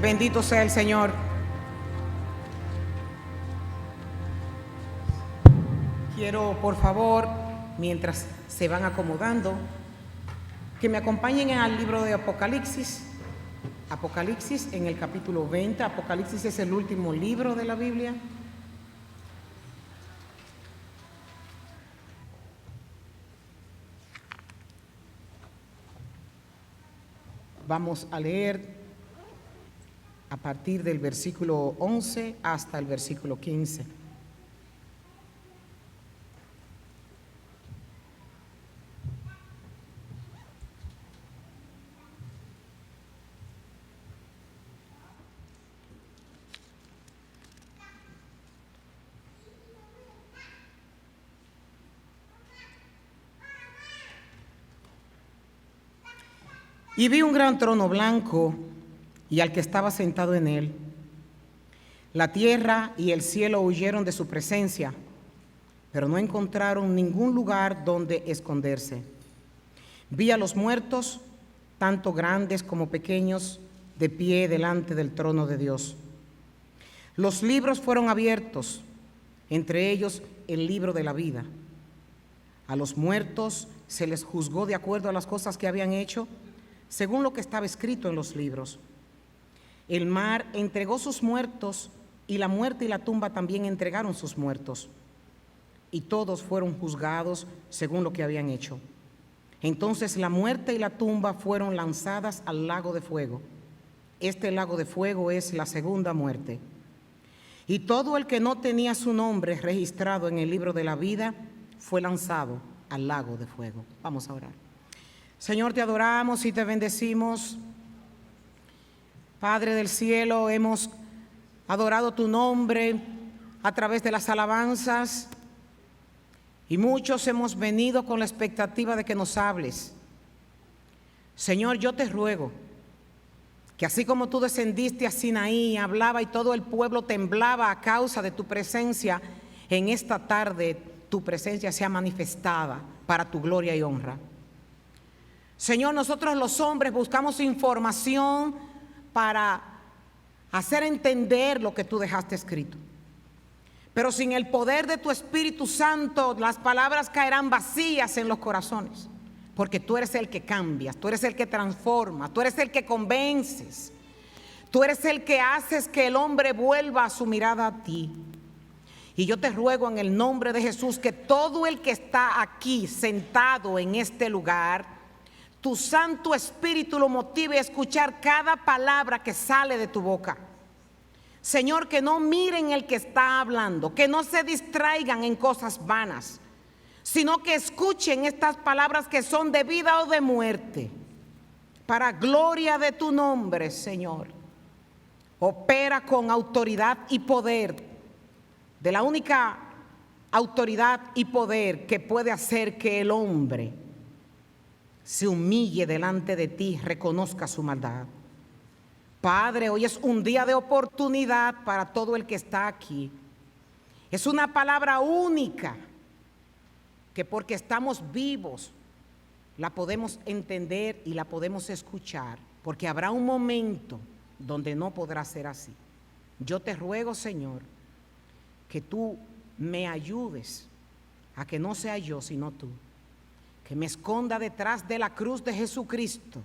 Bendito sea el Señor. Quiero, por favor, mientras se van acomodando, que me acompañen al libro de Apocalipsis. Apocalipsis en el capítulo 20. Apocalipsis es el último libro de la Biblia. Vamos a leer a partir del versículo 11 hasta el versículo 15. Y vi un gran trono blanco y al que estaba sentado en él. La tierra y el cielo huyeron de su presencia, pero no encontraron ningún lugar donde esconderse. Vi a los muertos, tanto grandes como pequeños, de pie delante del trono de Dios. Los libros fueron abiertos, entre ellos el libro de la vida. A los muertos se les juzgó de acuerdo a las cosas que habían hecho, según lo que estaba escrito en los libros. El mar entregó sus muertos, y la muerte y la tumba también entregaron sus muertos, y todos fueron juzgados según lo que habían hecho. Entonces la muerte y la tumba fueron lanzadas al lago de fuego. Este lago de fuego es la segunda muerte. Y todo el que no tenía su nombre registrado en el libro de la vida fue lanzado al lago de fuego. Vamos a orar. Señor, te adoramos y te bendecimos. Padre del cielo, hemos adorado tu nombre a través de las alabanzas y muchos hemos venido con la expectativa de que nos hables. Señor, yo te ruego que así como tú descendiste a Sinaí, hablaba y todo el pueblo temblaba a causa de tu presencia, en esta tarde tu presencia sea manifestada para tu gloria y honra. Señor, nosotros los hombres buscamos información para hacer entender lo que tú dejaste escrito. Pero sin el poder de tu Espíritu Santo, las palabras caerán vacías en los corazones. Porque tú eres el que cambias, tú eres el que transforma, tú eres el que convences. Tú eres el que haces que el hombre vuelva su mirada a ti. Y yo te ruego en el nombre de Jesús que todo el que está aquí sentado en este lugar, tu Santo Espíritu lo motive a escuchar cada palabra que sale de tu boca. Señor, que no miren el que está hablando, que no se distraigan en cosas vanas, sino que escuchen estas palabras que son de vida o de muerte, para gloria de tu nombre, Señor. Opera con autoridad y poder, de la única autoridad y poder que puede hacer que el hombre se humille delante de ti, reconozca su maldad. Padre, hoy es un día de oportunidad para todo el que está aquí. Es una palabra única que porque estamos vivos la podemos entender y la podemos escuchar, porque habrá un momento donde no podrá ser así. Yo te ruego, Señor, que tú me ayudes a que no sea yo sino tú, que me esconda detrás de la cruz de Jesucristo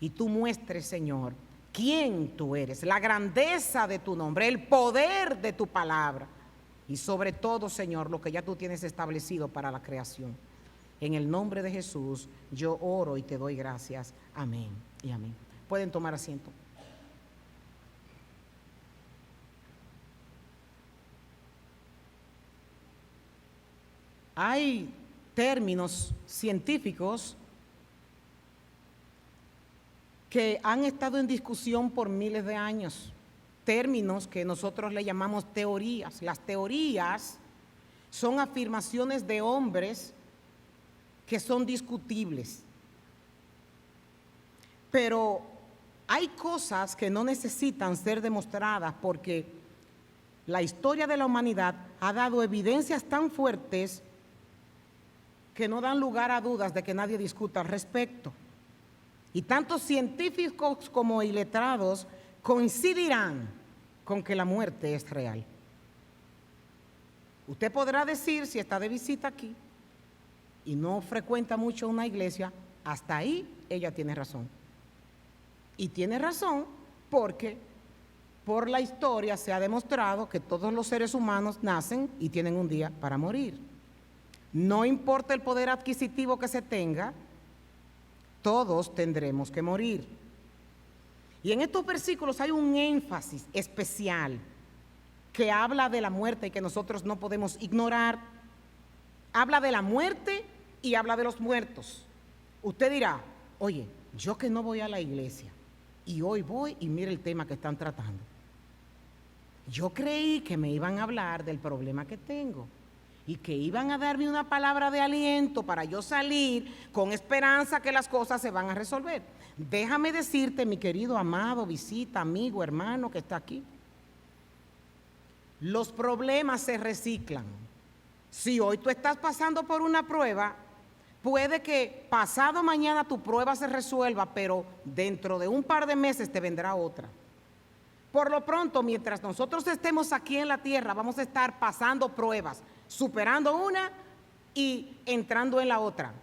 y tú muestres, Señor, quién tú eres, la grandeza de tu nombre, el poder de tu palabra y sobre todo, Señor, lo que ya tú tienes establecido para la creación. En el nombre de Jesús yo oro y te doy gracias. Amén y amén. Pueden tomar asiento. Hay términos científicos que han estado en discusión por miles de años, términos que nosotros le llamamos teorías. Las teorías son afirmaciones de hombres que son discutibles, pero hay cosas que no necesitan ser demostradas porque la historia de la humanidad ha dado evidencias tan fuertes que no dan lugar a dudas de que nadie discuta al respecto. Y tanto científicos como iletrados coincidirán con que la muerte es real. Usted podrá decir, si está de visita aquí y no frecuenta mucho una iglesia, hasta ahí ella tiene razón. Y tiene razón porque por la historia se ha demostrado que todos los seres humanos nacen y tienen un día para morir. No importa el poder adquisitivo que se tenga, todos tendremos que morir. Y en estos versículos hay un énfasis especial que habla de la muerte y que nosotros no podemos ignorar. Habla de la muerte y habla de los muertos. Usted dirá, oye, yo que no voy a la iglesia y hoy voy y mire el tema que están tratando. Yo creí que me iban a hablar del problema que tengo y que iban a darme una palabra de aliento para yo salir con esperanza que las cosas se van a resolver. Déjame decirte, mi querido amado, visita, amigo, hermano que está aquí, los problemas se reciclan. Si hoy tú estás pasando por una prueba, puede que pasado mañana tu prueba se resuelva, pero dentro de un par de meses te vendrá otra. Por lo pronto, mientras nosotros estemos aquí en la tierra, vamos a estar pasando pruebas, superando una y entrando en la otra.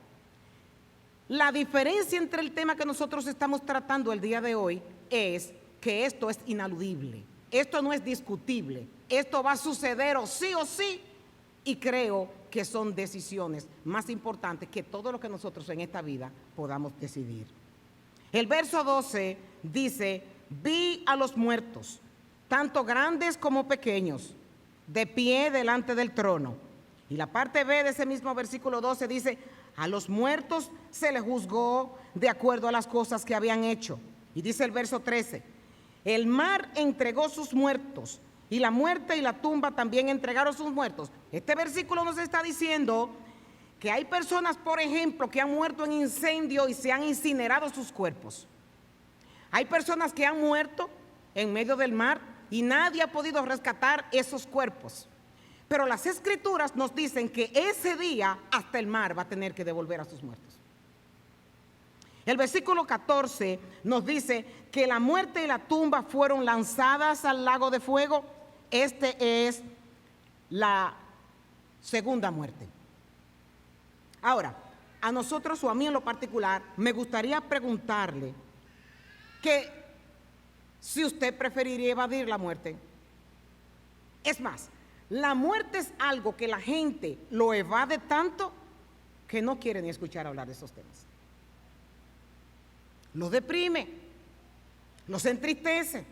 La diferencia entre el tema que nosotros estamos tratando el día de hoy es que esto es ineludible, esto no es discutible, esto va a suceder o sí, y creo que son decisiones más importantes que todo lo que nosotros en esta vida podamos decidir. El verso 12 dice, vi a los muertos, tanto grandes como pequeños, de pie delante del trono. Y la parte B de ese mismo versículo 12 dice, a los muertos se les juzgó de acuerdo a las cosas que habían hecho. Y dice el verso 13, el mar entregó sus muertos, y la muerte y la tumba también entregaron sus muertos. Este versículo nos está diciendo que hay personas, por ejemplo, que han muerto en incendio y se han incinerado sus cuerpos. Hay personas que han muerto en medio del mar y nadie ha podido rescatar esos cuerpos. Pero las escrituras nos dicen que ese día hasta el mar va a tener que devolver a sus muertos. El versículo 14 nos dice que la muerte y la tumba fueron lanzadas al lago de fuego. Este es la segunda muerte. Ahora, a nosotros o a mí en lo particular, me gustaría preguntarle que si usted preferiría evadir la muerte. Es más, la muerte es algo que la gente lo evade tanto que no quiere ni escuchar hablar de esos temas. Los deprime, los entristece.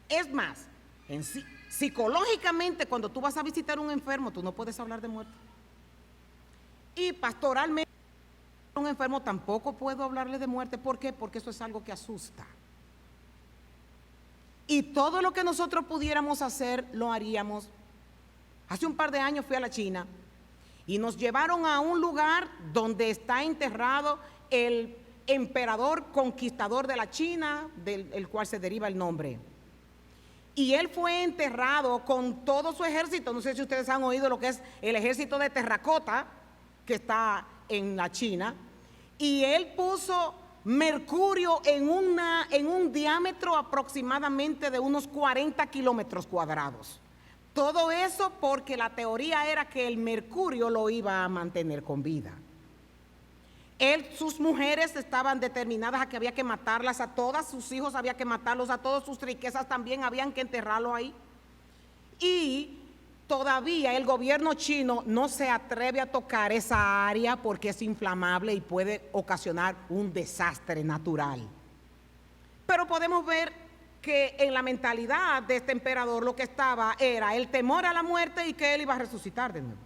Es más, psicológicamente cuando tú vas a visitar a un enfermo, tú no puedes hablar de muerte. Y pastoralmente, a un enfermo tampoco puedo hablarle de muerte. ¿Por qué? Porque eso es algo que asusta. Y todo lo que nosotros pudiéramos hacer, lo haríamos. Hace un par de años fui a la China y nos llevaron a un lugar donde está enterrado el emperador conquistador de la China, del cual se deriva el nombre. Y él fue enterrado con todo su ejército. No sé si ustedes han oído lo que es el ejército de terracota que está en la China. Y él puso mercurio en un diámetro aproximadamente de unos 40 kilómetros cuadrados. Todo eso porque la teoría era que el mercurio lo iba a mantener con vida. Sus mujeres estaban determinadas a que había que matarlas a todas, sus hijos había que matarlos a todos, sus riquezas también habían que enterrarlo ahí. Y todavía el gobierno chino no se atreve a tocar esa área porque es inflamable y puede ocasionar un desastre natural. Pero podemos ver que en la mentalidad de este emperador lo que estaba era el temor a la muerte y que él iba a resucitar de nuevo.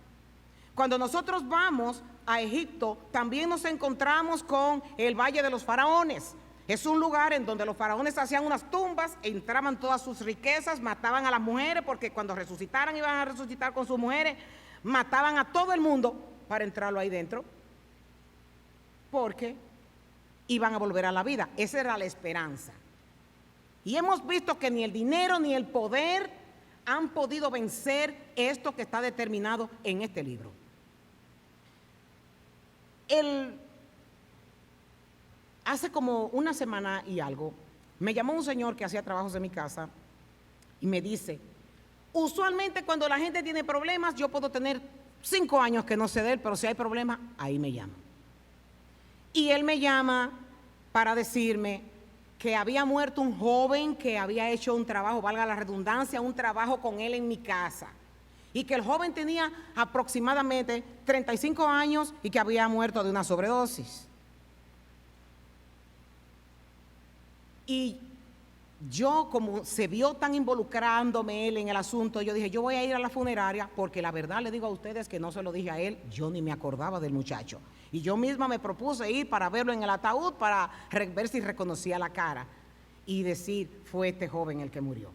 Cuando nosotros vamos a Egipto, también nos encontramos con el Valle de los Faraones. Es un lugar en donde los faraones hacían unas tumbas, entraban todas sus riquezas, mataban a las mujeres, porque cuando resucitaran iban a resucitar con sus mujeres, mataban a todo el mundo para entrarlo ahí dentro, porque iban a volver a la vida. Esa era la esperanza. Y hemos visto que ni el dinero ni el poder han podido vencer esto que está determinado en este libro. Hace como una semana y algo, Me llamó un señor que hacía trabajos en mi casa y me dice, usualmente cuando la gente tiene problemas, yo puedo tener 5 años que no sé de él, pero si hay problemas, ahí me llama. Y él me llama para decirme que había muerto un joven que había hecho un trabajo, valga la redundancia, un trabajo con él en mi casa. Y que el joven tenía aproximadamente 35 años y que había muerto de una sobredosis. Y yo, como se vio tan involucrándome él en el asunto, yo dije, yo voy a ir a la funeraria, porque la verdad le digo a ustedes que no se lo dije a él, yo ni me acordaba del muchacho. Y yo misma me propuse ir para verlo en el ataúd, para ver si reconocía la cara y decir, fue este joven el que murió.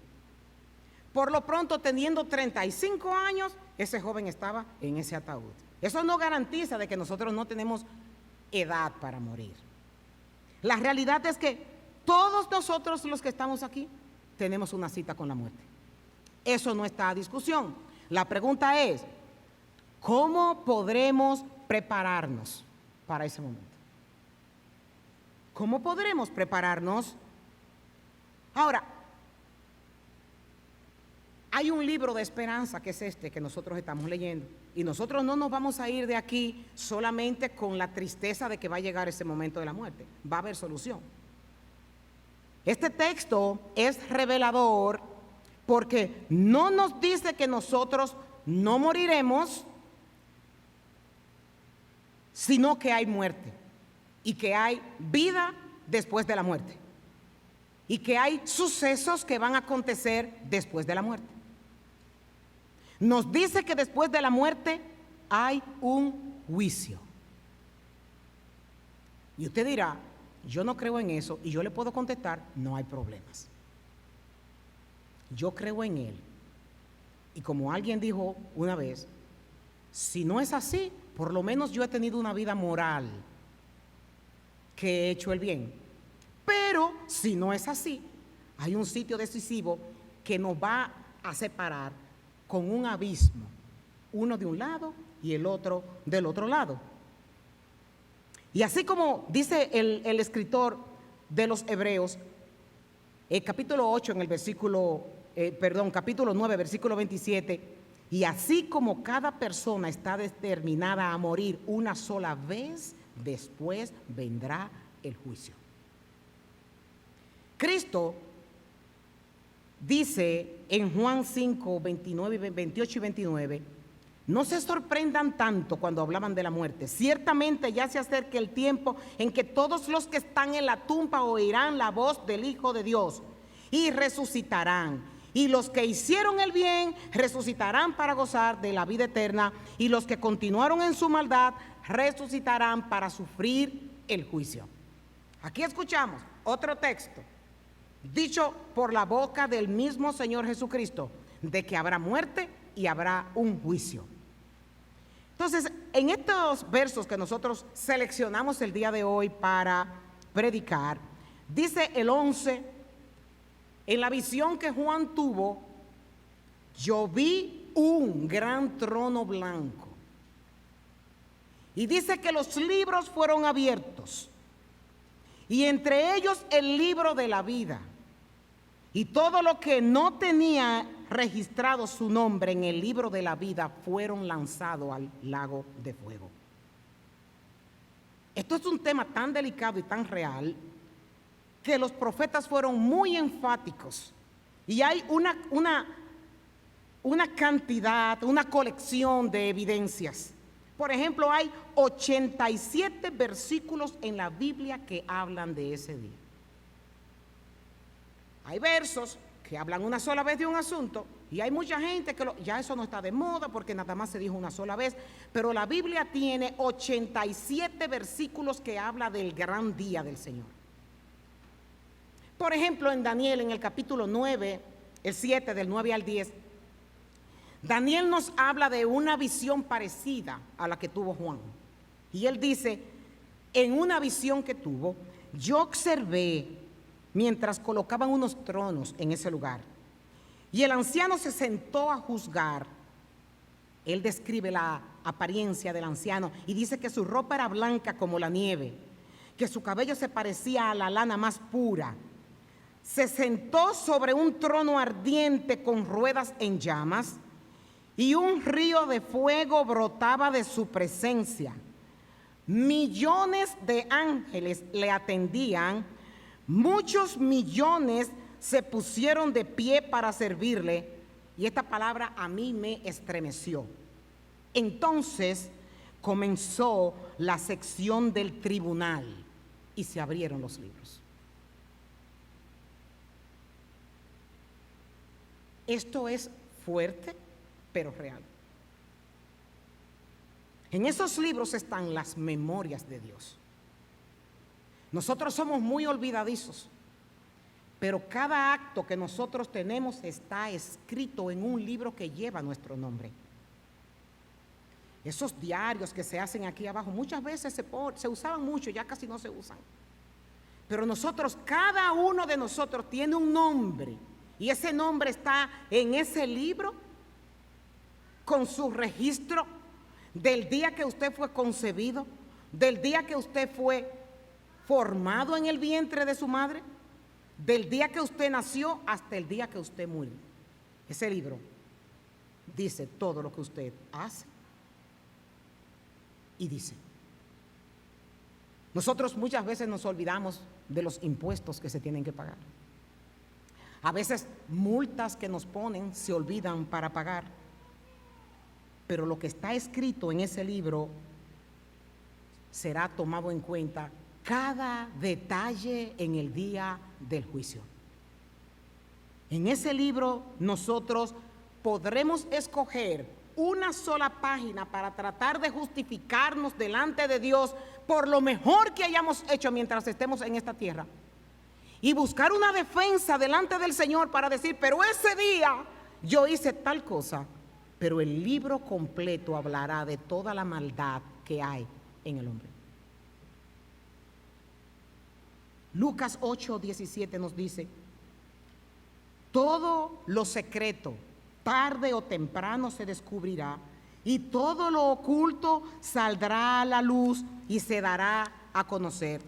Por lo pronto, teniendo 35 años, ese joven estaba en ese ataúd. Eso no garantiza de que nosotros no tenemos edad para morir. La realidad es que todos nosotros los que estamos aquí tenemos una cita con la muerte. Eso no está a discusión. La pregunta es, ¿cómo podremos prepararnos para ese momento? ¿Cómo podremos prepararnos? Ahora, hay un libro de esperanza que es este que nosotros estamos leyendo. Y nosotros no nos vamos a ir de aquí solamente con la tristeza de que va a llegar ese momento de la muerte. Va a haber solución. Este texto es revelador porque no nos dice que nosotros no moriremos, sino que hay muerte y que hay vida después de la muerte y que hay sucesos que van a acontecer después de la muerte. Nos dice que después de la muerte hay un juicio. Y usted dirá, yo no creo en eso, y yo le puedo contestar, no hay problemas. Yo creo en él. Y como alguien dijo una vez, si no es así, por lo menos yo he tenido una vida moral, que he hecho el bien. Pero si no es así, hay un sitio decisivo que nos va a separar con un abismo, uno de un lado y el otro del otro lado. Y así como dice el escritor de los Hebreos, capítulo 8 en el capítulo 9, versículo 27, y así como cada persona está determinada a morir una sola vez, después vendrá el juicio. Cristo dice en Juan 5, 28 y 29, no se sorprendan tanto cuando hablaban de la muerte. Ciertamente ya se acerca el tiempo en que todos los que están en la tumba oirán la voz del Hijo de Dios y resucitarán. Y los que hicieron el bien resucitarán para gozar de la vida eterna, y los que continuaron en su maldad resucitarán para sufrir el juicio. Aquí escuchamos otro texto, dicho por la boca del mismo Señor Jesucristo, de que habrá muerte y habrá un juicio. Entonces, en estos versos que nosotros seleccionamos el día de hoy para predicar, dice el 11, en la visión que Juan tuvo, yo vi un gran trono blanco. Y dice que los libros fueron abiertos, y entre ellos el libro de la vida. Y todo lo que no tenía registrado su nombre en el libro de la vida fueron lanzados al lago de fuego. Esto es un tema tan delicado y tan real que los profetas fueron muy enfáticos. Y hay una cantidad, una colección de evidencias. Por ejemplo, hay 87 versículos en la Biblia que hablan de ese día. Hay versos que hablan una sola vez de un asunto, y hay mucha gente que ya eso no está de moda porque nada más se dijo una sola vez, pero la Biblia tiene 87 versículos que habla del gran día del Señor. Por ejemplo, en Daniel, en el capítulo 9, el 7, del 9 al 10, Daniel nos habla de una visión parecida a la que tuvo Juan. Y él dice, en una visión que tuvo, yo observé mientras colocaban unos tronos en ese lugar, y el anciano se sentó a juzgar. Él describe la apariencia del anciano y dice que su ropa era blanca como la nieve, que su cabello se parecía a la lana más pura, se sentó sobre un trono ardiente con ruedas en llamas, y un río de fuego brotaba de su presencia. Millones de ángeles le atendían, muchos millones se pusieron de pie para servirle, y esta palabra a mí me estremeció. Entonces comenzó la sección del tribunal y se abrieron los libros. Esto es fuerte, pero real. En esos libros están las memorias de Dios. Nosotros somos muy olvidadizos, pero cada acto que nosotros tenemos está escrito en un libro que lleva nuestro nombre. Esos diarios que se hacen aquí abajo, muchas veces se usaban mucho, ya casi no se usan. Pero nosotros, cada uno de nosotros tiene un nombre, y ese nombre está en ese libro con su registro del día que usted fue concebido, del día que usted fue formado en el vientre de su madre, del día que usted nació hasta el día que usted murió. Ese libro dice todo lo que usted hace y dice. Nosotros muchas veces nos olvidamos de los impuestos que se tienen que pagar. A veces multas que nos ponen se olvidan para pagar. Pero lo que está escrito en ese libro será tomado en cuenta cada detalle en el día del juicio. En ese libro nosotros podremos escoger una sola página para tratar de justificarnos delante de Dios por lo mejor que hayamos hecho mientras estemos en esta tierra, y buscar una defensa delante del Señor para decir, pero ese día yo hice tal cosa. Pero el libro completo hablará de toda la maldad que hay en el hombre. Lucas 8:17 nos dice, todo lo secreto, tarde o temprano se descubrirá, y todo lo oculto saldrá a la luz y se dará a conocer.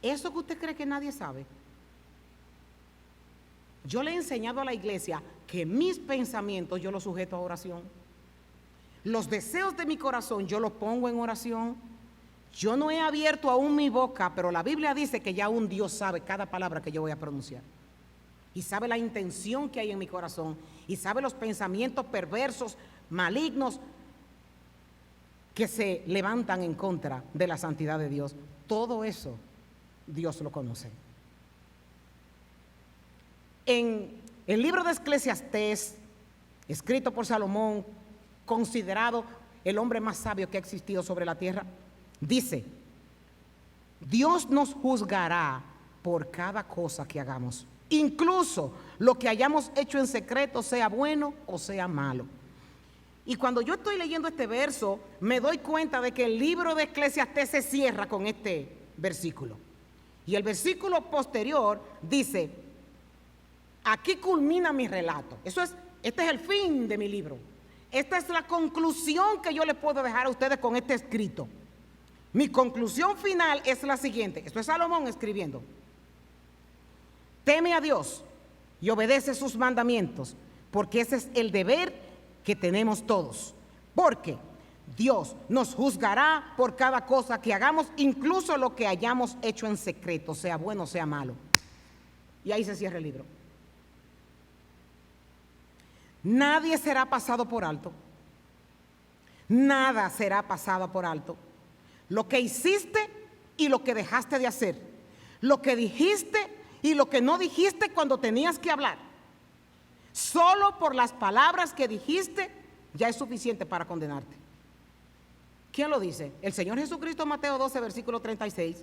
¿Eso que usted cree que nadie sabe? Yo le he enseñado a la iglesia que mis pensamientos yo los sujeto a oración. Los deseos de mi corazón yo los pongo en oración. Yo no he abierto aún mi boca, pero la Biblia dice que ya un Dios sabe cada palabra que yo voy a pronunciar. Y sabe la intención que hay en mi corazón. Y sabe los pensamientos perversos, malignos, que se levantan en contra de la santidad de Dios. Todo eso Dios lo conoce. En el libro de Eclesiastés, escrito por Salomón, considerado el hombre más sabio que ha existido sobre la tierra, dice, Dios nos juzgará por cada cosa que hagamos, incluso lo que hayamos hecho en secreto, sea bueno o sea malo. Y cuando yo estoy leyendo este verso, me doy cuenta de que el libro de Eclesiastés se cierra con este versículo. Y el versículo posterior dice, aquí culmina mi relato. Este es el fin de mi libro. Esta es la conclusión que yo le puedo dejar a ustedes con este escrito. Mi conclusión final es la siguiente. Esto es Salomón escribiendo. Teme a Dios y obedece sus mandamientos, porque ese es el deber que tenemos todos. Porque Dios nos juzgará por cada cosa que hagamos, incluso lo que hayamos hecho en secreto, sea bueno o sea malo. Y ahí se cierra el libro. Nadie será pasado por alto. Nada será pasado por alto. Lo que hiciste y lo que dejaste de hacer. Lo que dijiste y lo que no dijiste cuando tenías que hablar. Solo por las palabras que dijiste ya es suficiente para condenarte. ¿Quién lo dice? El Señor Jesucristo, Mateo 12, versículo 36.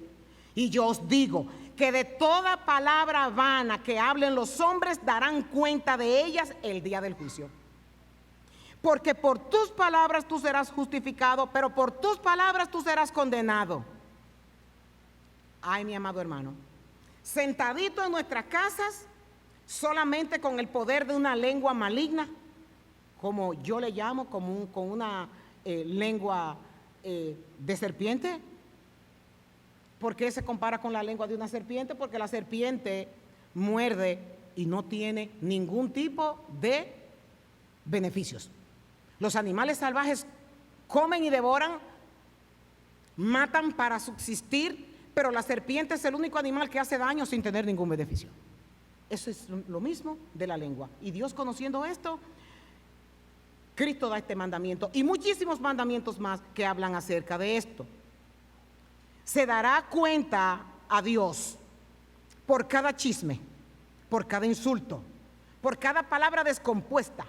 Y yo os digo que de toda palabra vana que hablen los hombres darán cuenta de ellas el día del juicio. Porque por tus palabras tú serás justificado, pero por tus palabras tú serás condenado. Ay, mi amado hermano, sentadito en nuestras casas, solamente con el poder de una lengua maligna, como yo le llamo, con una lengua de serpiente. ¿Por qué se compara con la lengua de una serpiente? Porque la serpiente muerde y no tiene ningún tipo de beneficios. Los animales salvajes comen y devoran, matan para subsistir, pero la serpiente es el único animal que hace daño sin tener ningún beneficio. Eso es lo mismo de la lengua. Y Dios, conociendo esto, Cristo da este mandamiento y muchísimos mandamientos más que hablan acerca de esto. Se dará cuenta a Dios por cada chisme, por cada insulto, por cada palabra descompuesta.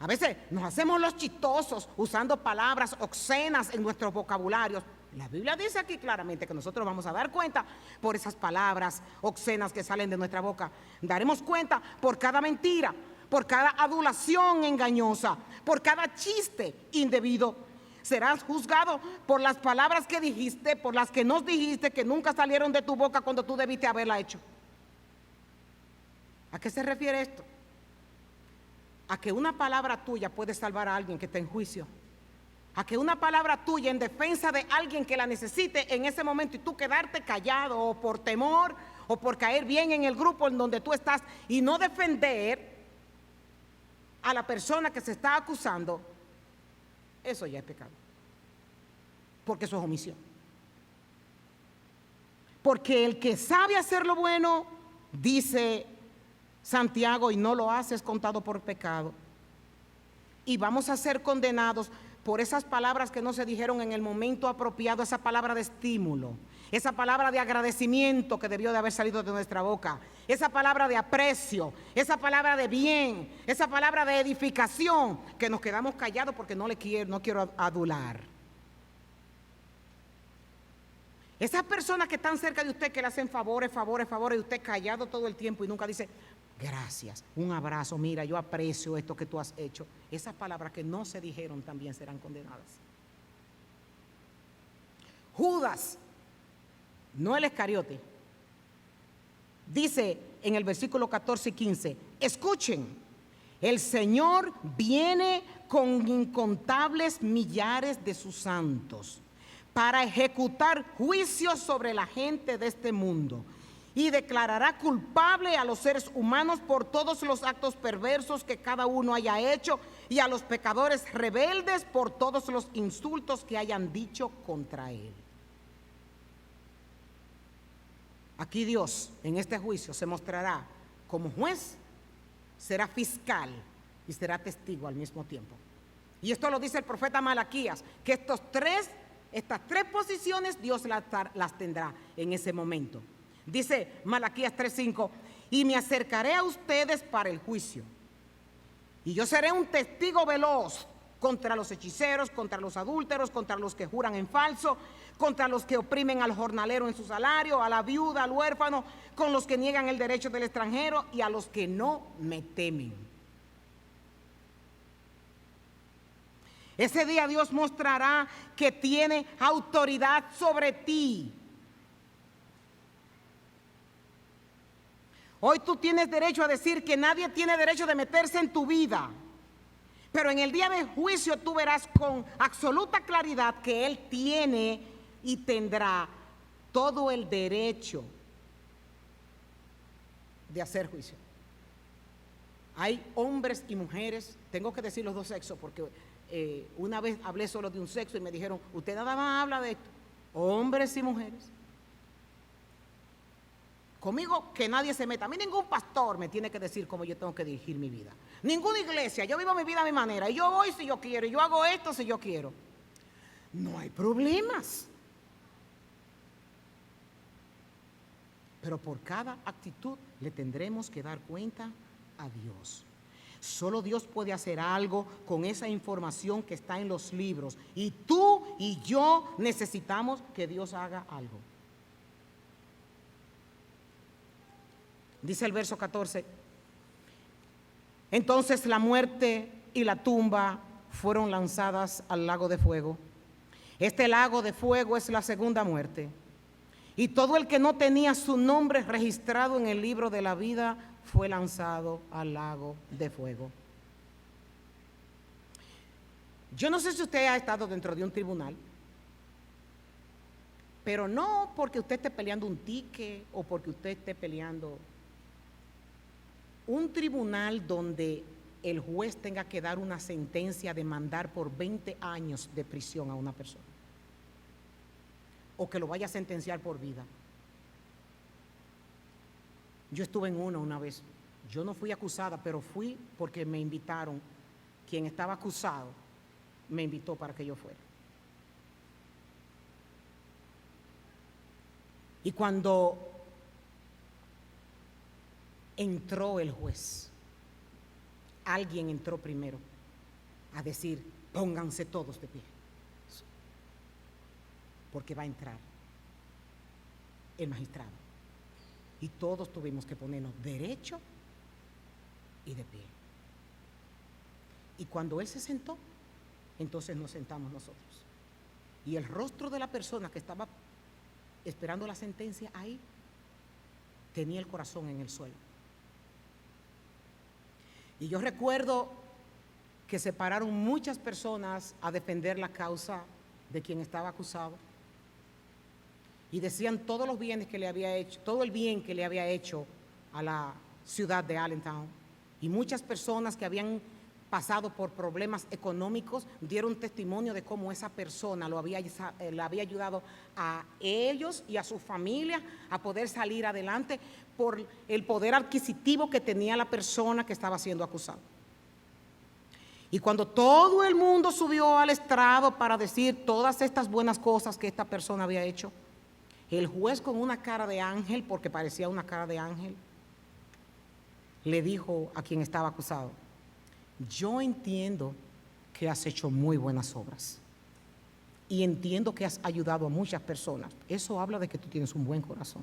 A veces nos hacemos los chistosos usando palabras obscenas en nuestros vocabularios. La Biblia dice aquí claramente que nosotros vamos a dar cuenta por esas palabras obscenas que salen de nuestra boca. Daremos cuenta por cada mentira, por cada adulación engañosa, por cada chiste indebido. Serás juzgado por las palabras que dijiste, por las que nos dijiste, que nunca salieron de tu boca cuando tú debiste haberla hecho. ¿A qué se refiere esto? A que una palabra tuya puede salvar a alguien que está en juicio. A que una palabra tuya en defensa de alguien que la necesite en ese momento y tú quedarte callado o por temor o por caer bien en el grupo en donde tú estás y no defender a la persona que se está acusando, eso ya es pecado. Porque eso es omisión. Porque el que sabe hacer lo bueno, dice Santiago, y no lo hace, es contado por pecado. Y vamos a ser condenados por esas palabras que no se dijeron en el momento apropiado, esa palabra de estímulo, esa palabra de agradecimiento que debió de haber salido de nuestra boca, esa palabra de aprecio, esa palabra de bien, esa palabra de edificación, que nos quedamos callados porque no quiero adular. Esas personas que están cerca de usted, que le hacen favores, y usted callado todo el tiempo y nunca dice gracias, un abrazo, mira, yo aprecio esto que tú has hecho. Esas palabras que no se dijeron también serán condenadas. Judas, no el Iscariote, dice en el versículo 14 y 15, escuchen, el Señor viene con incontables millares de sus santos para ejecutar juicios sobre la gente de este mundo y declarará culpable a los seres humanos por todos los actos perversos que cada uno haya hecho y a los pecadores rebeldes por todos los insultos que hayan dicho contra él. Aquí Dios en este juicio se mostrará como juez, será fiscal y será testigo al mismo tiempo. Y esto lo dice el profeta Malaquías, que estas tres posiciones Dios las tendrá en ese momento. Dice Malaquías 3:5, y me acercaré a ustedes para el juicio, y yo seré un testigo veloz contra los hechiceros, contra los adúlteros, contra los que juran en falso, contra los que oprimen al jornalero en su salario, a la viuda, al huérfano, con los que niegan el derecho del extranjero y a los que no me temen. Ese día Dios mostrará que tiene autoridad sobre ti. Hoy tú tienes derecho a decir que nadie tiene derecho de meterse en tu vida. Pero en el día del juicio tú verás con absoluta claridad que Él tiene y tendrá todo el derecho de hacer juicio. Hay hombres y mujeres, tengo que decir los dos sexos porque una vez hablé solo de un sexo y me dijeron, usted nada más habla de esto, hombres y mujeres. Conmigo que nadie se meta. A mí ningún pastor me tiene que decir cómo yo tengo que dirigir mi vida. Ninguna iglesia. Yo vivo mi vida a mi manera. Y yo voy si yo quiero. Y yo hago esto si yo quiero. No hay problemas. Pero por cada actitud le tendremos que dar cuenta a Dios. Solo Dios puede hacer algo con esa información que está en los libros. Y tú y yo necesitamos que Dios haga algo. Dice el verso 14, entonces la muerte y la tumba fueron lanzadas al lago de fuego. Este lago de fuego es la segunda muerte. Y todo el que no tenía su nombre registrado en el libro de la vida fue lanzado al lago de fuego. Yo no sé si usted ha estado dentro de un tribunal, pero no porque usted esté peleando un ticket o porque usted esté peleando un tribunal donde el juez tenga que dar una sentencia de mandar por 20 años de prisión a una persona, o que lo vaya a sentenciar por vida. Yo estuve en una vez. Yo no fui acusada, pero fui porque me invitaron. Quien estaba acusado me invitó para que yo fuera. Y cuando entró el juez, alguien entró primero a decir: pónganse todos de pie, porque va a entrar el magistrado. Y todos tuvimos que ponernos derecho y de pie. Y cuando él se sentó, entonces nos sentamos nosotros. Y el rostro de la persona que estaba esperando la sentencia ahí tenía el corazón en el suelo. Y yo recuerdo que se pararon muchas personas a defender la causa de quien estaba acusado, y decían todos los bienes que le había hecho, todo el bien que le había hecho a la ciudad de Allentown. Y muchas personas que habían pasado por problemas económicos dieron testimonio de cómo esa persona le había ayudado a ellos y a su familia a poder salir adelante por el poder adquisitivo que tenía la persona que estaba siendo acusada. Y cuando todo el mundo subió al estrado para decir todas estas buenas cosas que esta persona había hecho, el juez, con una cara de ángel, porque parecía una cara de ángel, le dijo a quien estaba acusado: yo entiendo que has hecho muy buenas obras y entiendo que has ayudado a muchas personas. Eso habla de que tú tienes un buen corazón.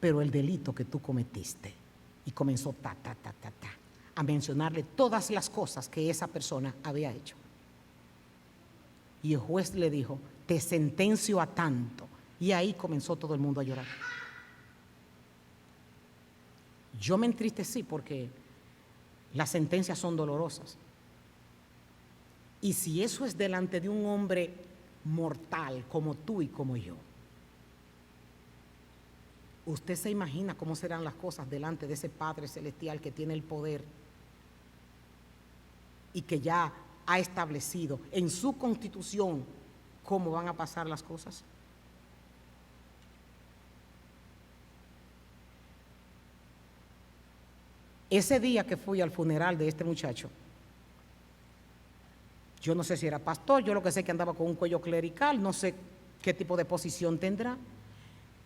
Pero el delito que tú cometiste, y comenzó a mencionarle todas las cosas que esa persona había hecho. Y el juez le dijo: te sentencio a tanto. Y ahí comenzó todo el mundo a llorar. Yo me entristecí porque las sentencias son dolorosas. Y si eso es delante de un hombre mortal como tú y como yo, usted se imagina cómo serán las cosas delante de ese Padre Celestial que tiene el poder y que ya ha establecido en su constitución cómo van a pasar las cosas. Ese día que fui al funeral de este muchacho, yo no sé si era pastor, yo lo que sé que andaba con un cuello clerical, no sé qué tipo de posición tendrá.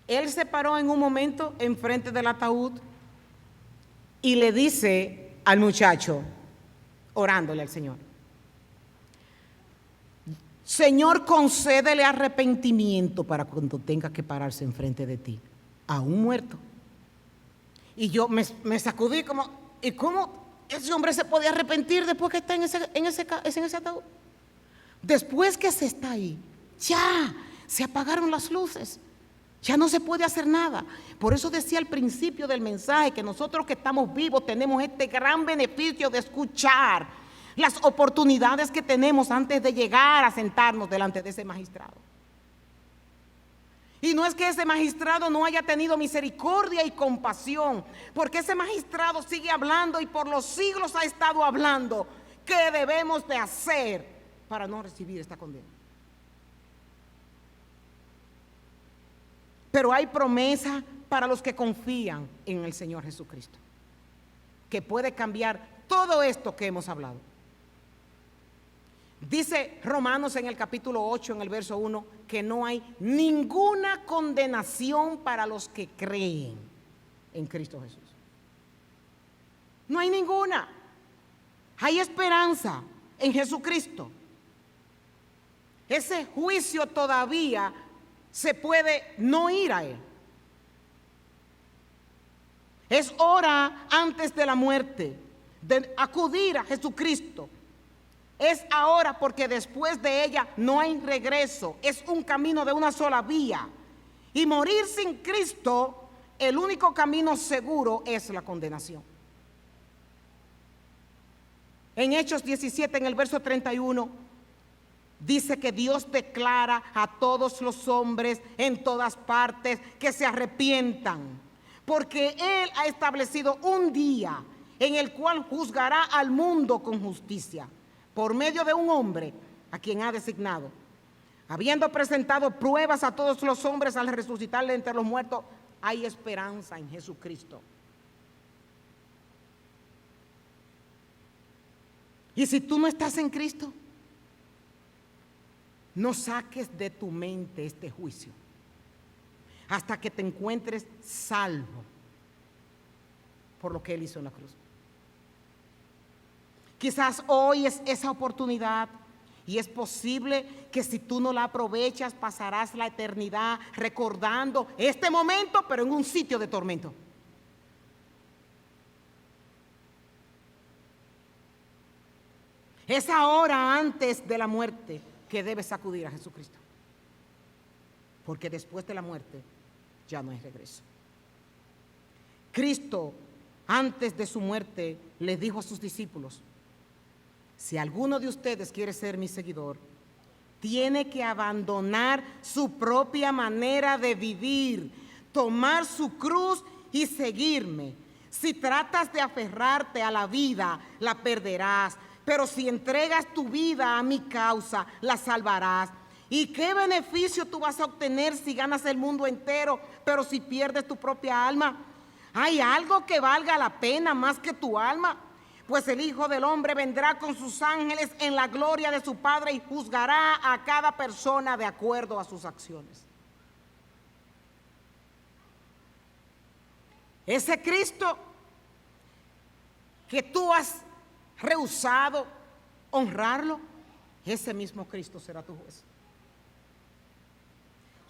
Él se paró en un momento enfrente del ataúd y le dice al muchacho, orándole al Señor: Señor, concédele arrepentimiento para cuando tenga que pararse enfrente de ti, aún muerto. Y yo me sacudí como: ¿y cómo ese hombre se puede arrepentir después que está en ese ataúd? Después que se está ahí, ya se apagaron las luces, ya no se puede hacer nada. Por eso decía al principio del mensaje que nosotros que estamos vivos tenemos este gran beneficio de escuchar las oportunidades que tenemos antes de llegar a sentarnos delante de ese magistrado. Y no es que ese magistrado no haya tenido misericordia y compasión, porque ese magistrado sigue hablando y por los siglos ha estado hablando qué debemos de hacer para no recibir esta condena. Pero hay promesa para los que confían en el Señor Jesucristo, que puede cambiar todo esto que hemos hablado. Dice Romanos en el capítulo 8, en el verso 1, que no hay ninguna condenación para los que creen en Cristo Jesús. No hay ninguna. Hay esperanza en Jesucristo. Ese juicio todavía se puede no ir a Él. Es hora antes de la muerte de acudir a Jesucristo. Es ahora, porque después de ella no hay regreso. Es un camino de una sola vía. Y morir sin Cristo, el único camino seguro es la condenación. En Hechos 17, en el verso 31, dice que Dios declara a todos los hombres en todas partes que se arrepientan, porque Él ha establecido un día en el cual juzgará al mundo con justicia, por medio de un hombre a quien ha designado, habiendo presentado pruebas a todos los hombres al resucitarle entre los muertos. Hay esperanza en Jesucristo. Y si tú no estás en Cristo, no saques de tu mente este juicio hasta que te encuentres salvo por lo que Él hizo en la cruz. Quizás hoy es esa oportunidad y es posible que si tú no la aprovechas pasarás la eternidad recordando este momento, pero en un sitio de tormento. Es ahora antes de la muerte que debes acudir a Jesucristo, porque después de la muerte ya no hay regreso. Cristo, antes de su muerte, le dijo a sus discípulos: si alguno de ustedes quiere ser mi seguidor, tiene que abandonar su propia manera de vivir, tomar su cruz y seguirme. Si tratas de aferrarte a la vida, la perderás, pero si entregas tu vida a mi causa, la salvarás. ¿Y qué beneficio tú vas a obtener si ganas el mundo entero, pero si pierdes tu propia alma? ¿Hay algo que valga la pena más que tu alma? Pues el Hijo del Hombre vendrá con sus ángeles en la gloria de su Padre y juzgará a cada persona de acuerdo a sus acciones. Ese Cristo que tú has rehusado honrarlo, ese mismo Cristo será tu juez.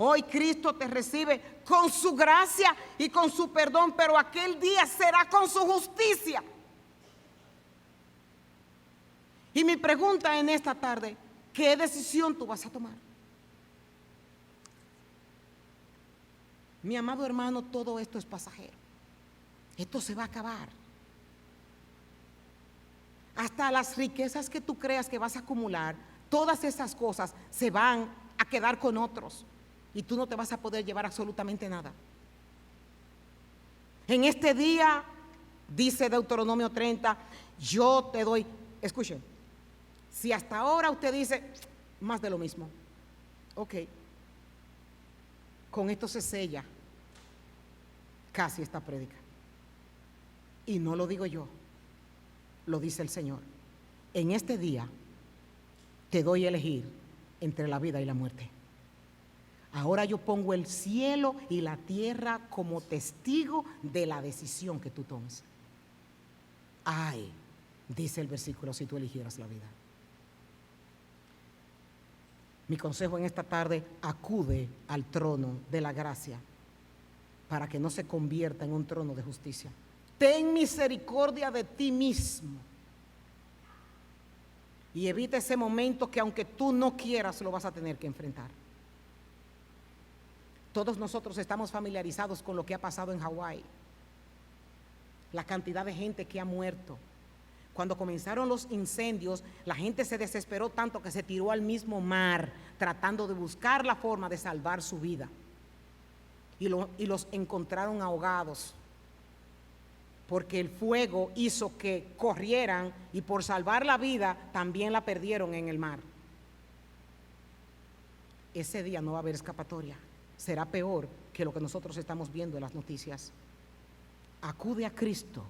Hoy Cristo te recibe con su gracia y con su perdón, pero aquel día será con su justicia. Y mi pregunta en esta tarde: ¿qué decisión tú vas a tomar? Mi amado hermano, todo esto es pasajero. Esto se va a acabar. Hasta las riquezas que tú creas que vas a acumular, todas esas cosas se van a quedar con otros y tú no te vas a poder llevar absolutamente nada. En este día, dice Deuteronomio 30, yo te doy, escuchen, si hasta ahora usted dice más de lo mismo, ok, con esto se sella casi esta prédica. Y no lo digo yo, lo dice el Señor. En este día te doy a elegir entre la vida y la muerte. Ahora yo pongo el cielo y la tierra como testigo de la decisión que tú tomes. Ay, dice el versículo, si tú eligieras la vida. Mi consejo en esta tarde: acude al trono de la gracia para que no se convierta en un trono de justicia. Ten misericordia de ti mismo y evita ese momento que aunque tú no quieras lo vas a tener que enfrentar. Todos nosotros estamos familiarizados con lo que ha pasado en Hawái, la cantidad de gente que ha muerto. Cuando comenzaron los incendios, la gente se desesperó tanto que se tiró al mismo mar tratando de buscar la forma de salvar su vida, y los encontraron ahogados, porque el fuego hizo que corrieran y por salvar la vida también la perdieron en el mar. Ese día no va a haber escapatoria. Será peor que lo que nosotros estamos viendo en las noticias. Acude a Cristo,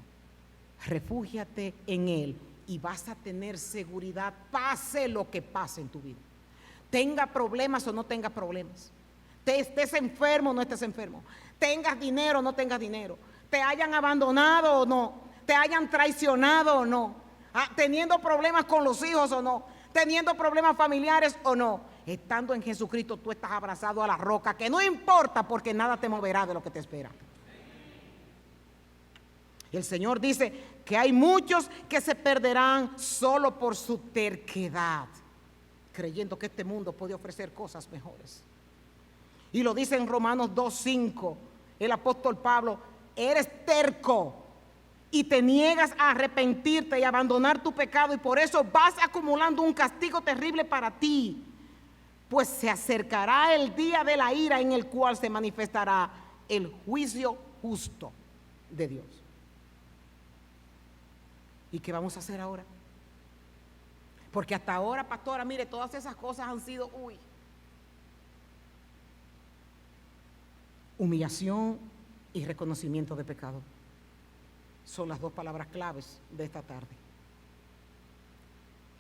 refúgiate en Él y vas a tener seguridad, pase lo que pase en tu vida. Tenga problemas o no tenga problemas. Te estés enfermo o no estés enfermo. Tengas dinero o no tengas dinero. Te hayan abandonado o no, te hayan traicionado o no, teniendo problemas con los hijos o no, teniendo problemas familiares o no, estando en Jesucristo tú estás abrazado a la roca, que no importa, porque nada te moverá de lo que te espera. El Señor dice que hay muchos que se perderán solo por su terquedad, creyendo que este mundo puede ofrecer cosas mejores. Y lo dice en Romanos 2:5 el apóstol Pablo: eres terco y te niegas a arrepentirte y abandonar tu pecado, y por eso vas acumulando un castigo terrible para ti, pues se acercará el día de la ira en el cual se manifestará el juicio justo de Dios. ¿Y qué vamos a hacer ahora? Porque hasta ahora, pastora, mire, todas esas cosas han sido, humillación y reconocimiento de pecado. Son las dos palabras claves de esta tarde.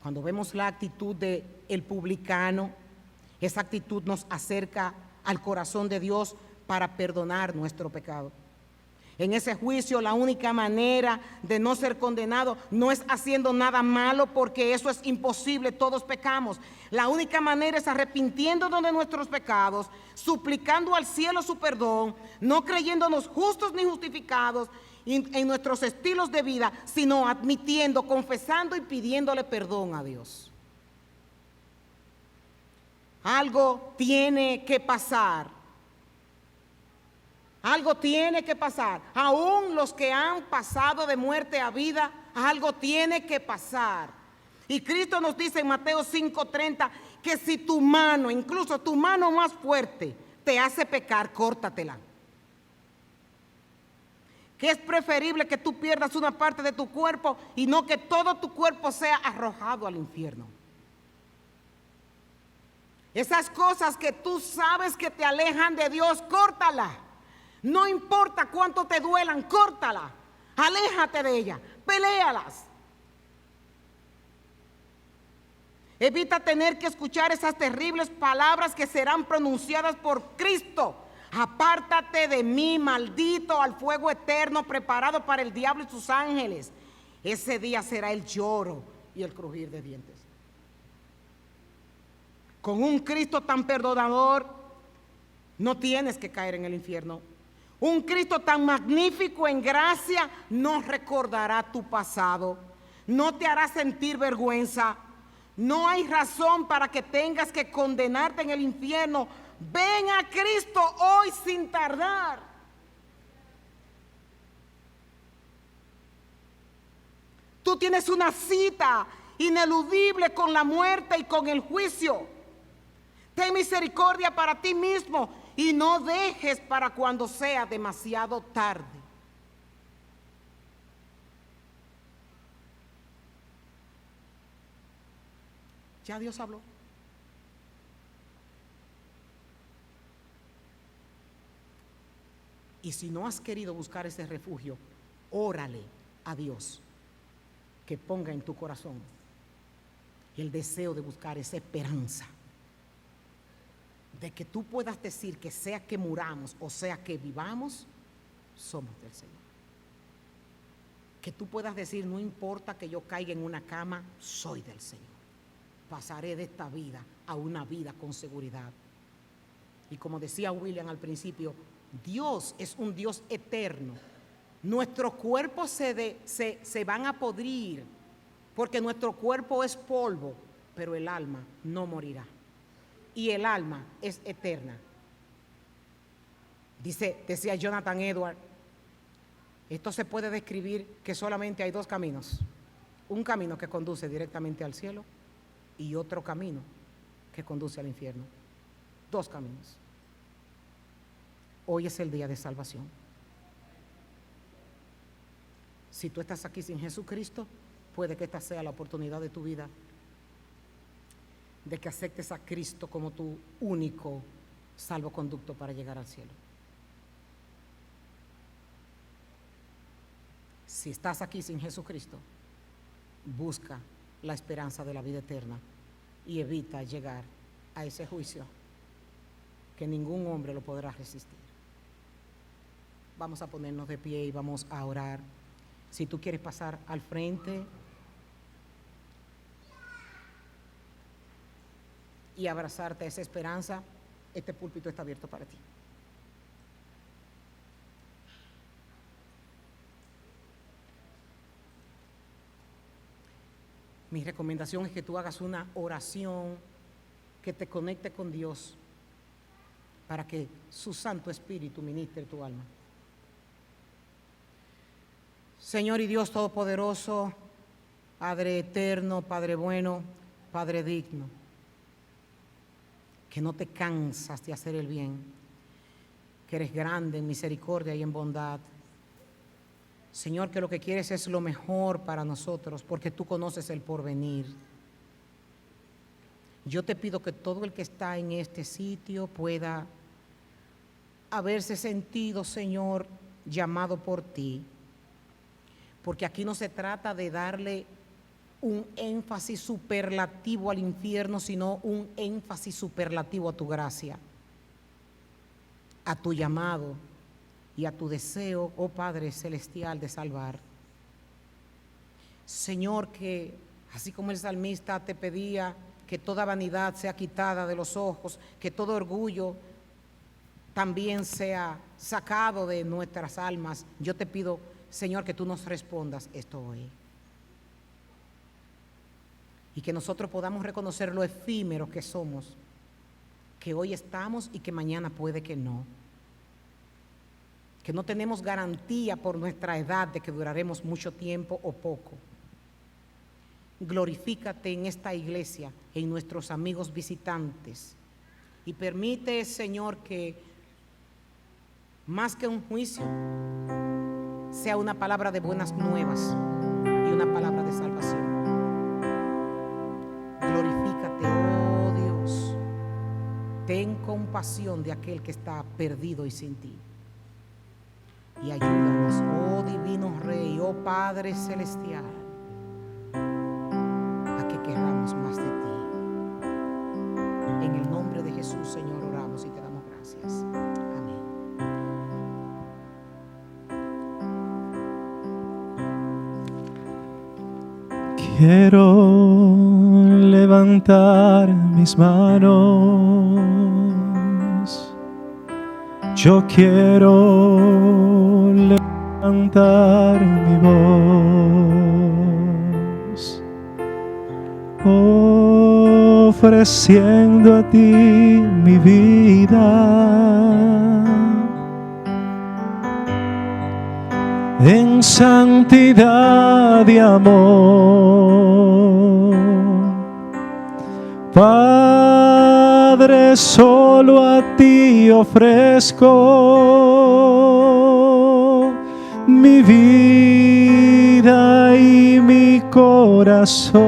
Cuando vemos la actitud del publicano, esa actitud nos acerca al corazón de Dios para perdonar nuestro pecado. En ese juicio, la única manera de no ser condenado no es haciendo nada malo, porque eso es imposible, todos pecamos. La única manera es arrepintiéndonos de nuestros pecados, suplicando al cielo su perdón, no creyéndonos justos ni justificados en nuestros estilos de vida, sino admitiendo, confesando y pidiéndole perdón a Dios. Algo tiene que pasar. Algo tiene que pasar. Aún los que han pasado de muerte a vida, algo tiene que pasar. Y Cristo nos dice en Mateo 5:30 que si tu mano, incluso tu mano más fuerte, te hace pecar, córtatela. Que es preferible que tú pierdas una parte de tu cuerpo y no que todo tu cuerpo sea arrojado al infierno. Esas cosas que tú sabes que te alejan de Dios, córtala. No importa cuánto te duelan, córtala. Aléjate de ella, peléalas. Evita tener que escuchar esas terribles palabras que serán pronunciadas por Cristo. Apártate de mí, maldito, al fuego eterno preparado para el diablo y sus ángeles. Ese día será el lloro y el crujir de dientes. Con un Cristo tan perdonador, no tienes que caer en el infierno. Un Cristo tan magnífico en gracia no recordará tu pasado, no te hará sentir vergüenza. No hay razón para que tengas que condenarte en el infierno. Ven a Cristo hoy sin tardar. Tú tienes una cita ineludible con la muerte y con el juicio. Ten misericordia para ti mismo y no dejes para cuando sea demasiado tarde. Ya Dios habló. Y si no has querido buscar ese refugio, órale a Dios que ponga en tu corazón el deseo de buscar esa esperanza, de que tú puedas decir que sea que muramos o sea que vivamos, somos del Señor. Que tú puedas decir, no importa que yo caiga en una cama, soy del Señor. Pasaré de esta vida a una vida con seguridad. Y como decía William al principio, Dios es un Dios eterno. Nuestros cuerpos se van a podrir, porque nuestro cuerpo es polvo, pero el alma no morirá. Y el alma es eterna. Decía Jonathan Edwards, esto se puede describir que solamente hay dos caminos. Un camino que conduce directamente al cielo y otro camino que conduce al infierno. Dos caminos. Hoy es el día de salvación. Si tú estás aquí sin Jesucristo, puede que esta sea la oportunidad de tu vida, de que aceptes a Cristo como tu único salvoconducto para llegar al cielo. Si estás aquí sin Jesucristo, busca la esperanza de la vida eterna y evita llegar a ese juicio que ningún hombre lo podrá resistir. Vamos a ponernos de pie y vamos a orar. Si tú quieres pasar al frente y abrazarte a esa esperanza, este púlpito está abierto para ti. Mi recomendación es que tú hagas una oración que te conecte con Dios para que su Santo Espíritu ministre tu alma. Señor y Dios Todopoderoso, Padre eterno, Padre bueno, Padre digno, que no te cansas de hacer el bien, que eres grande en misericordia y en bondad, Señor, que lo que quieres es lo mejor para nosotros, porque tú conoces el porvenir. Yo te pido que todo el que está en este sitio pueda haberse sentido, Señor, llamado por ti, porque aquí no se trata de darle un énfasis superlativo al infierno, sino un énfasis superlativo a tu gracia, a tu llamado y a tu deseo, oh Padre Celestial, de salvar. Señor, que así como el salmista te pedía que toda vanidad sea quitada de los ojos, que todo orgullo también sea sacado de nuestras almas, yo te pido, Señor, que tú nos respondas esto hoy. Y que nosotros podamos reconocer lo efímero que somos, que hoy estamos y que mañana puede que no. Que no tenemos garantía por nuestra edad de que duraremos mucho tiempo o poco. Glorifícate en esta iglesia, en nuestros amigos visitantes, y permite, Señor, que más que un juicio sea una palabra de buenas nuevas y una palabra de salvación. Glorifícate, oh Dios. Ten compasión de aquel que está perdido y sin ti. Y ayúdanos, oh Divino Rey, oh Padre Celestial, a que queramos más de ti. En el nombre de Jesús, Señor, oramos y te damos gracias. Amén. Quiero levantar mis manos. Yo quiero levantar mi voz, ofreciendo a ti mi vida en santidad y amor. Padre, solo a ti ofrezco mi vida y mi corazón,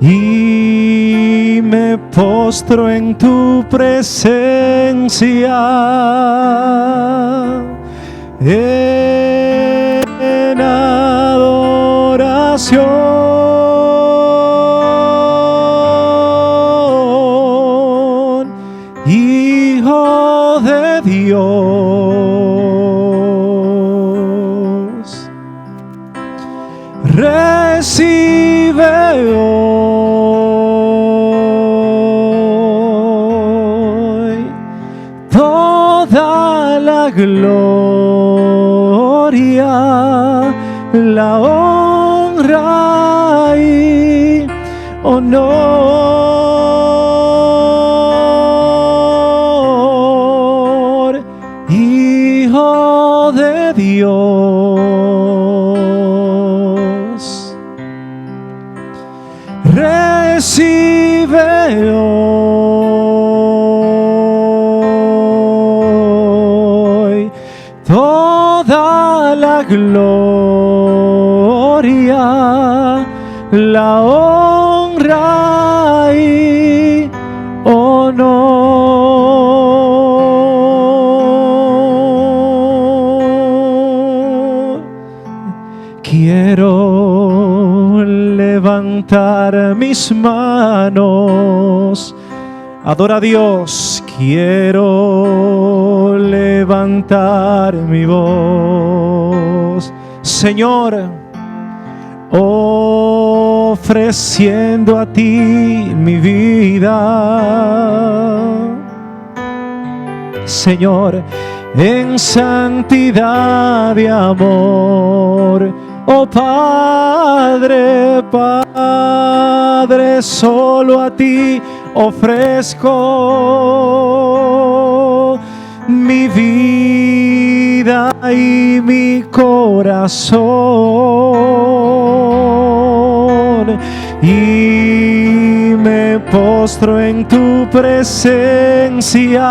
y me postro en tu presencia en adoración. Hijo de Dios, recibe hoy toda la gloria, la honra y honor. Hijo de Dios, recibe hoy toda la gloria, la honra y honor. Quiero levantar mis manos. Adora a Dios. Quiero levantar mi voz, Señor, ofreciendo a ti mi vida, Señor, en santidad y amor. Oh Padre, Padre, solo a ti ofrezco mi vida y mi corazón, y me postro en tu presencia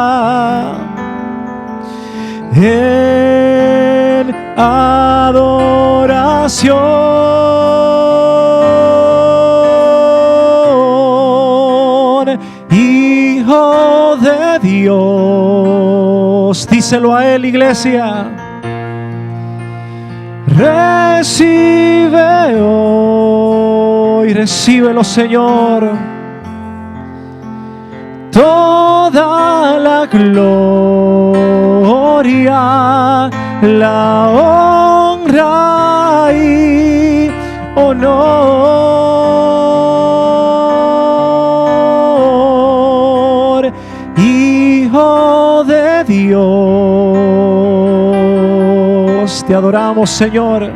en adoración, Hijo de Dios. Díselo a Él, iglesia. Recibe hoy, recíbelo, Señor, toda la gloria, la honra y honor, Hijo de Dios. Te adoramos, Señor.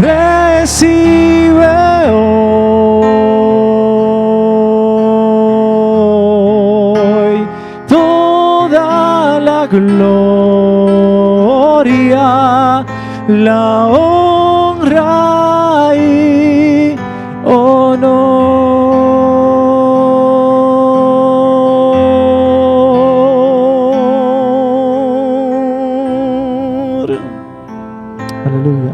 Recibe hoy toda la gloria, la honra y honor. Aleluya.